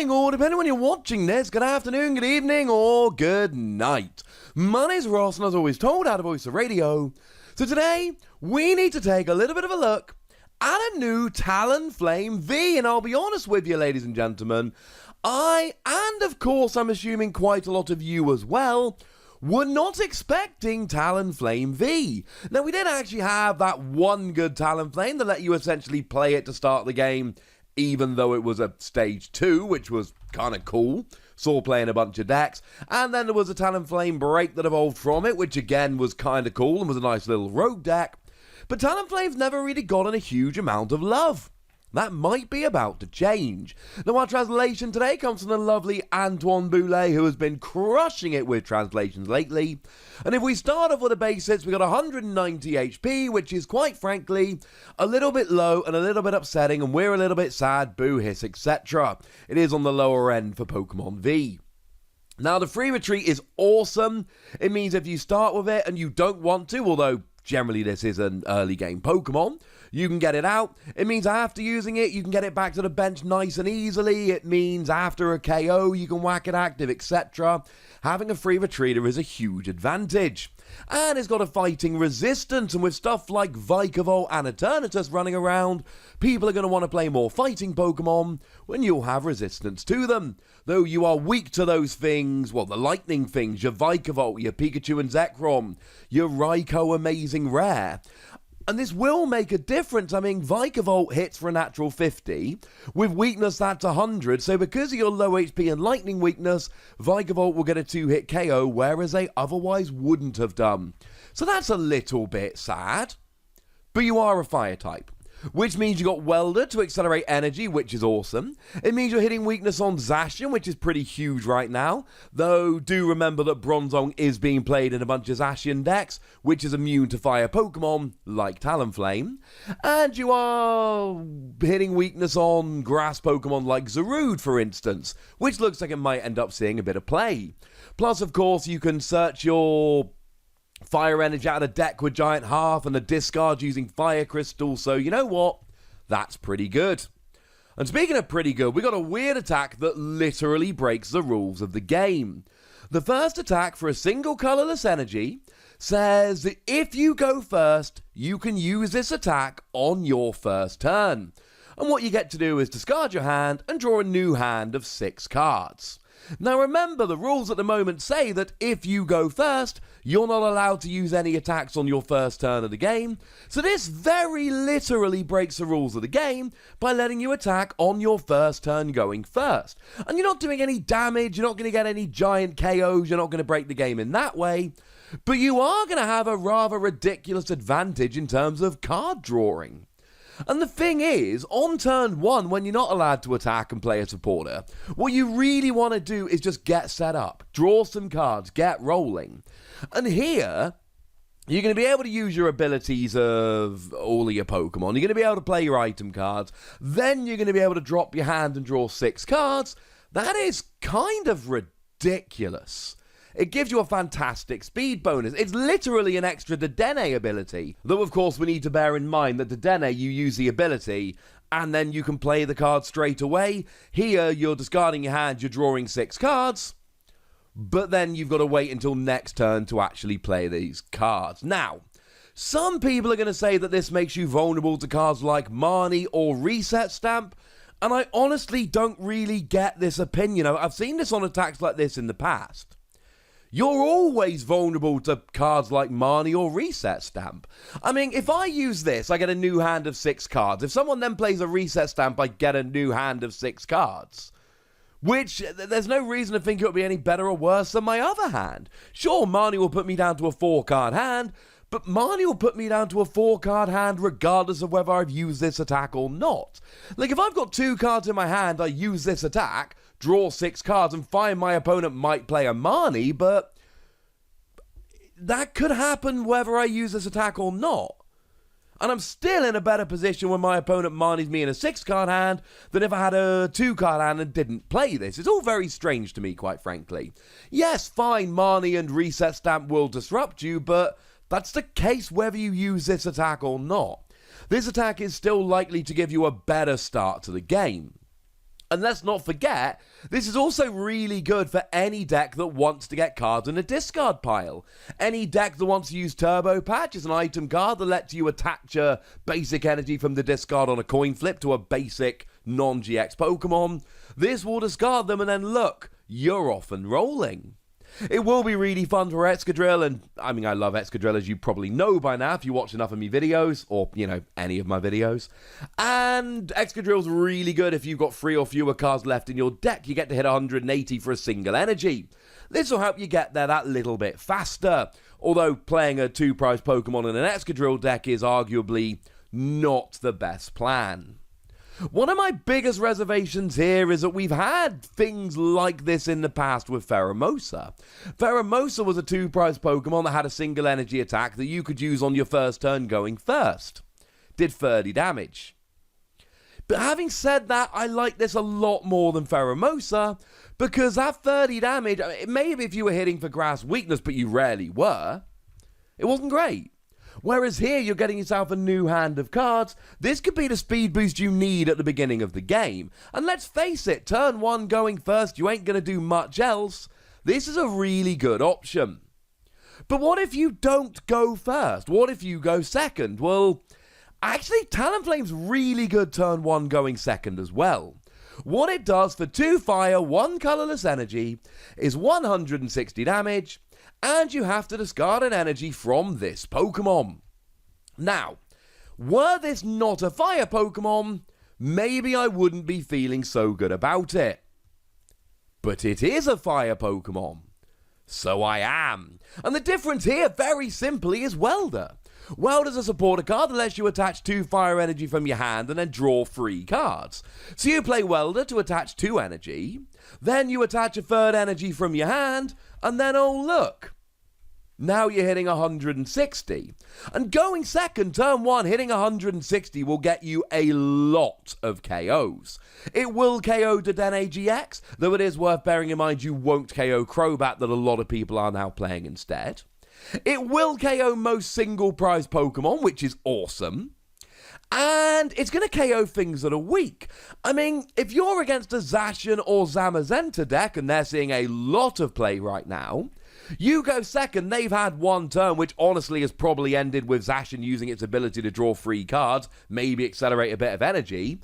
morning, or depending on when you're watching this, good afternoon, good evening, or good night. My name's Ross, and as always told, out of Voice of Radio. So today, we need to take a little bit of a look at a new Talonflame V, and I'll be honest with you, ladies and gentlemen, and of course I'm assuming quite a lot of you as well, were not expecting Talonflame V. Now, we did actually have that one good Talonflame that let you essentially play it to start the game, even though it was a stage 2, which was kind of cool. Saw playing a bunch of decks. And then there was a Talonflame break that evolved from it, which again was kind of cool and was a nice little rogue deck. But Talonflame's never really gotten a huge amount of love. That might be about to change. Now, our translation today comes from the lovely Antoine Boulet, who has been crushing it with translations lately. And if we start off with the basics, we got 190 HP, which is quite frankly a little bit low and a little bit upsetting, and we're a little bit sad, boo, hiss, etc. It is on the lower end for Pokemon V. Now, the free retreat is awesome. It means if you start with it and you don't want to, although generally this is an early game Pokemon, you can get it out. It means after using it, you can get it back to the bench nice and easily. It means after a KO, you can whack it active, etc. Having a free retreater is a huge advantage. And it's got a fighting resistance, and with stuff like Vikavolt and Eternatus running around, people are going to want to play more fighting Pokemon when you'll have resistance to them. Though you are weak to those things, well, the lightning things, your Vikavolt, your Pikachu and Zekrom, your Raikou Amazing Rare. And this will make a difference. I mean, Vikavolt hits for a natural 50. With weakness, that's 100. So because of your low HP and lightning weakness, Vikavolt will get a 2-hit KO, whereas they otherwise wouldn't have done. So that's a little bit sad. But you are a fire type, which means you got Welder to accelerate energy, which is awesome. It means you're hitting weakness on Zacian, which is pretty huge right now. Though, do remember that Bronzong is being played in a bunch of Zacian decks, which is immune to fire Pokemon, like Talonflame. And you are hitting weakness on grass Pokemon like Zarude, for instance, which looks like it might end up seeing a bit of play. Plus, of course, you can search your fire energy out of a deck with Giant Hearth and a discard using Fire Crystal, so you know what? That's pretty good. And speaking of pretty good, we got a weird attack that literally breaks the rules of the game. The first attack for a single colorless energy says that if you go first, you can use this attack on your first turn. And what you get to do is discard your hand and draw a new hand of 6 cards. Now remember, the rules at the moment say that if you go first, you're not allowed to use any attacks on your first turn of the game, so this very literally breaks the rules of the game by letting you attack on your first turn going first. And you're not doing any damage, you're not going to get any giant KOs, you're not going to break the game in that way, but you are going to have a rather ridiculous advantage in terms of card drawing. And the thing is, on turn 1, when you're not allowed to attack and play a supporter, what you really want to do is just get set up, draw some cards, get rolling. And here, you're going to be able to use your abilities of all of your Pokemon. You're going to be able to play your item cards. Then you're going to be able to drop your hand and draw 6 cards. That is kind of ridiculous. It gives you a fantastic speed bonus. It's literally an extra Dedenne ability. Though, of course, we need to bear in mind that Dedenne, you use the ability, and then you can play the card straight away. Here, you're discarding your hand, you're drawing 6 cards, but then you've got to wait until next turn to actually play these cards. Now, some people are going to say that this makes you vulnerable to cards like Marnie or Reset Stamp, and I honestly don't really get this opinion. I've seen this on attacks like this in the past. You're always vulnerable to cards like Marnie or Reset Stamp. I mean, if I use this, I get a new hand of 6 cards. If someone then plays a Reset Stamp, I get a new hand of 6 cards. Which, there's no reason to think it would be any better or worse than my other hand. Sure, Marnie will put me down to a 4-card hand, but Marnie will put me down to a 4-card hand regardless of whether I've used this attack or not. Like, if I've got 2 cards in my hand, I use this attack, draw 6 cards, and find my opponent might play a Marnie, but that could happen whether I use this attack or not. And I'm still in a better position when my opponent Marnies me in a 6-card hand than if I had a 2-card hand and didn't play this. It's all very strange to me, quite frankly. Yes, fine, Marnie and Reset Stamp will disrupt you, but that's the case whether you use this attack or not. This attack is still likely to give you a better start to the game. And let's not forget, this is also really good for any deck that wants to get cards in a discard pile. Any deck that wants to use Turbo Patch is an item card that lets you attach a basic energy from the discard on a coin flip to a basic non-GX Pokemon. This will discard them and then look, you're off and rolling. It will be really fun for Excadrill, and I mean, I love Excadrill, as you probably know by now if you watch enough of me videos, or, you know, any of my videos. And Excadrill's really good if you've got 3 or fewer cards left in your deck. You get to hit 180 for a single energy. This will help you get there that little bit faster, although playing a 2-prize Pokemon in an Excadrill deck is arguably not the best plan. One of my biggest reservations here is that we've had things like this in the past with Pheromosa. Pheromosa was a 2-prize Pokemon that had a single energy attack that you could use on your first turn going first. Did 30 damage. But having said that, I like this a lot more than Pheromosa, because that 30 damage, maybe if you were hitting for grass weakness, but you rarely were, it wasn't great. Whereas here, you're getting yourself a new hand of cards. This could be the speed boost you need at the beginning of the game. And let's face it, turn 1 going first, you ain't going to do much else. This is a really good option. But what if you don't go first? What if you go second? Well, actually, Talonflame's really good turn 1 going second as well. What it does for 2 fire, 1 colorless energy is 160 damage, and you have to discard an energy from this Pokemon. Now, were this not a fire Pokemon, maybe I wouldn't be feeling so good about it. But it is a fire Pokemon, so I am. And the difference here, very simply, is Welder. Welder's a supporter card that lets you attach 2 fire energy from your hand and then draw 3 cards. So you play Welder to attach 2 energy, then you attach a 3rd energy from your hand, and then, oh look, now you're hitting 160. And going second, turn 1, hitting 160 will get you a lot of KOs. It will KO Dedenne GX, though it is worth bearing in mind you won't KO Crobat that a lot of people are now playing instead. It will KO most single prize Pokemon, which is awesome. And it's going to KO things that are weak. I mean, if you're against a Zacian or Zamazenta deck, and they're seeing a lot of play right now, you go second, they've had 1 turn, which honestly has probably ended with Zacian using its ability to draw 3 cards, maybe accelerate a bit of energy,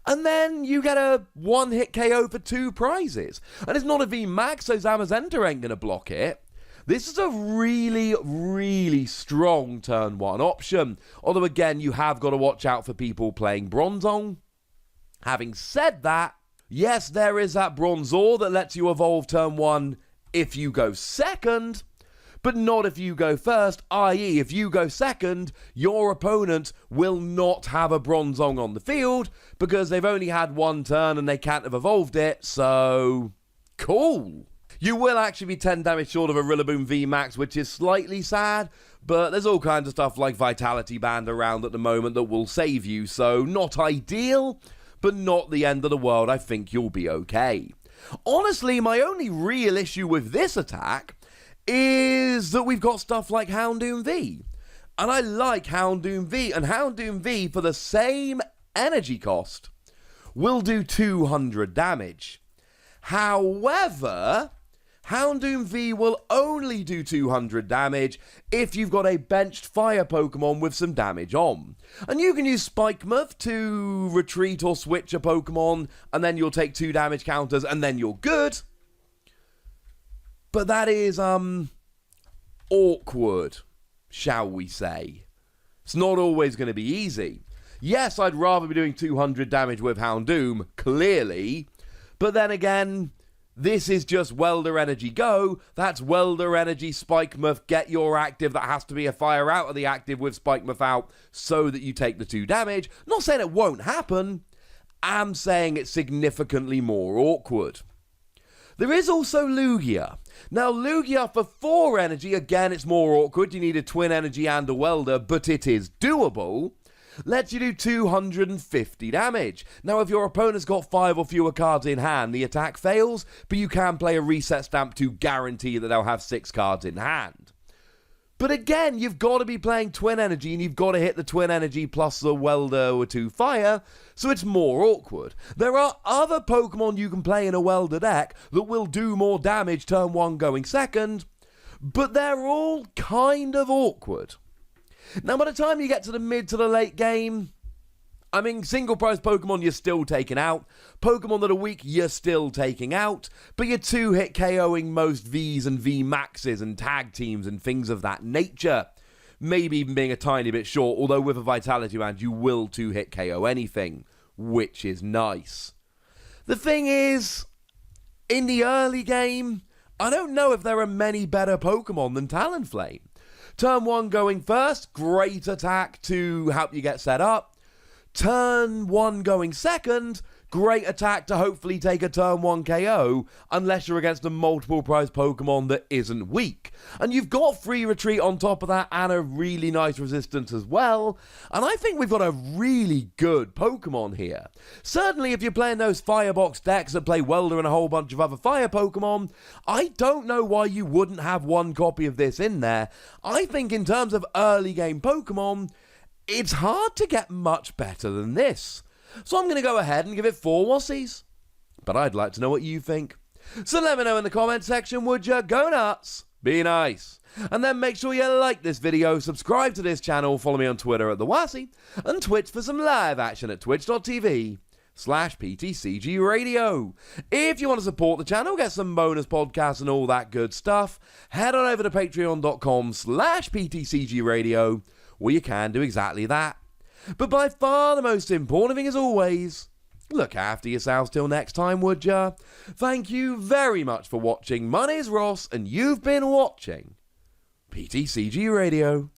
and then you get a 1-hit KO for 2 prizes. And it's not a VMAX, so Zamazenta ain't going to block it. This is a really, really strong turn 1 option. Although, again, you have got to watch out for people playing Bronzong. Having said that, yes, there is that Bronzor that lets you evolve turn 1 if you go second, but not if you go first, i.e. if you go second, your opponent will not have a Bronzong on the field because they've only had 1 turn and they can't have evolved it, so cool. You will actually be 10 damage short of a Rillaboom VMAX, which is slightly sad, but there's all kinds of stuff like Vitality Band around at the moment that will save you, so not ideal, but not the end of the world. I think you'll be okay. Honestly, my only real issue with this attack is that we've got stuff like Houndoom V. And I like Houndoom V, and Houndoom V, for the same energy cost, will do 200 damage. However, Houndoom V will only do 200 damage if you've got a benched fire Pokemon with some damage on. And you can use Spikemuth to retreat or switch a Pokemon, and then you'll take 2 damage counters, and then you're good. But that is, awkward, shall we say. It's not always going to be easy. Yes, I'd rather be doing 200 damage with Houndoom, clearly, but then again, this is just Welder Energy Go. That's Welder Energy Spikemuth, get your active that has to be a fire out of the active with Spikemuth out so that you take the 2 damage. Not saying it won't happen, I'm saying it's significantly more awkward. There is also Lugia. Now, Lugia for 4 energy, again, it's more awkward. You need a twin energy and a welder, but it is doable. Lets you do 250 damage. Now, if your opponent's got 5 or fewer cards in hand, the attack fails, but you can play a reset stamp to guarantee that they'll have 6 cards in hand. But again, you've got to be playing Twin Energy, and you've got to hit the Twin Energy plus the Welder or 2 Fire, so it's more awkward. There are other Pokemon you can play in a Welder deck that will do more damage turn 1 going second, but they're all kind of awkward. Now, by the time you get to the mid to the late game, I mean, single prize Pokemon you're still taking out, Pokemon that are weak you're still taking out, but you're 2-hit KOing most Vs and V Maxes and tag teams and things of that nature. Maybe even being a tiny bit short, although with a Vitality Band you will 2-hit KO anything, which is nice. The thing is, in the early game, I don't know if there are many better Pokemon than Talonflame. Turn 1 going first, great attack to help you get set up. Turn 1 going second, great attack to hopefully take a turn 1 KO, unless you're against a multiple prize Pokemon that isn't weak. And you've got free retreat on top of that and a really nice resistance as well. And I think we've got a really good Pokemon here. Certainly if you're playing those Firebox decks that play Welder and a whole bunch of other Fire Pokemon, I don't know why you wouldn't have one copy of this in there. I think in terms of early game Pokemon, it's hard to get much better than this. So I'm going to go ahead and give it 4 wussies. But I'd like to know what you think. So let me know in the comment section, would you? Go nuts, be nice. And then make sure you like this video, subscribe to this channel, follow me on Twitter at @TheWassie, and Twitch for some live action at twitch.tv/PTCGRadio. If you want to support the channel, get some bonus podcasts and all that good stuff, head on over to patreon.com/PTCGRadio, where you can do exactly that. But by far the most important thing, as always, look after yourselves till next time, would ya? Thank you very much for watching. My name's Ross, and you've been watching PTCG Radio.